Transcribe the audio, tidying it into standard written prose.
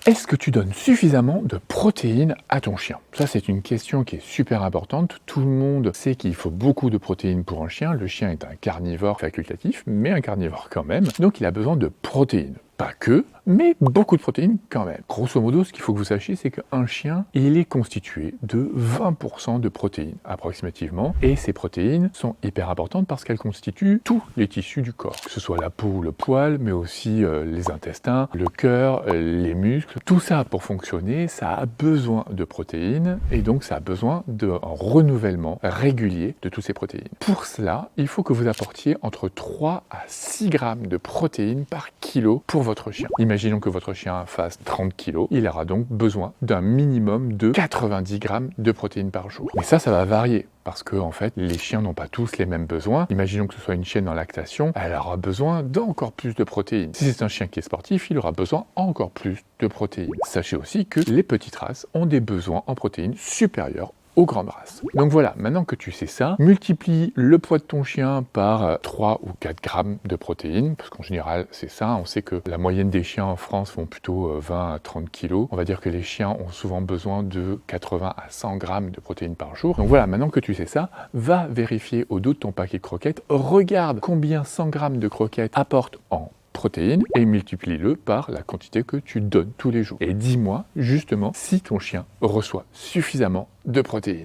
Est-ce que tu donnes suffisamment de protéines à ton chien? Ça, c'est une question qui est super importante. Tout le monde sait qu'il faut beaucoup de protéines pour un chien. Le chien est un carnivore facultatif, mais un carnivore quand même. Donc, il a besoin de protéines. Pas que, mais beaucoup de protéines quand même. Grosso modo, ce qu'il faut que vous sachiez, c'est qu'un chien, il est constitué de 20% de protéines, approximativement. Et ces protéines sont hyper importantes parce qu'elles constituent tous les tissus du corps. Que ce soit la peau ou le poil, mais aussi les intestins, le cœur, les muscles. Tout ça, pour fonctionner, ça a besoin de protéines. Et donc, ça a besoin d'un renouvellement régulier de toutes ces protéines. Pour cela, il faut que vous apportiez entre 3 à 6 grammes de protéines par kilo pour votre chien. Imaginons que votre chien fasse 30 kg, il aura donc besoin d'un minimum de 90 grammes de protéines par jour. Mais ça va varier. Parce que, en fait, les chiens n'ont pas tous les mêmes besoins. Imaginons que ce soit une chienne en lactation, elle aura besoin d'encore plus de protéines. Si c'est un chien qui est sportif, il aura besoin encore plus de protéines. Sachez aussi que les petites races ont des besoins en protéines supérieurs aux grandes races. Donc voilà, maintenant que tu sais ça, multiplie le poids de ton chien par 3 ou 4 grammes de protéines, parce qu'en général, c'est ça. On sait que la moyenne des chiens en France font plutôt 20 à 30 kilos. On va dire que les chiens ont souvent besoin de 80 à 100 grammes de protéines par jour. Donc voilà, maintenant que tu sais ça, va vérifier au dos de ton paquet de croquettes, regarde combien 100 grammes de croquettes apportent en protéines et multiplie-le par la quantité que tu donnes tous les jours. Et dis-moi justement si ton chien reçoit suffisamment de protéines.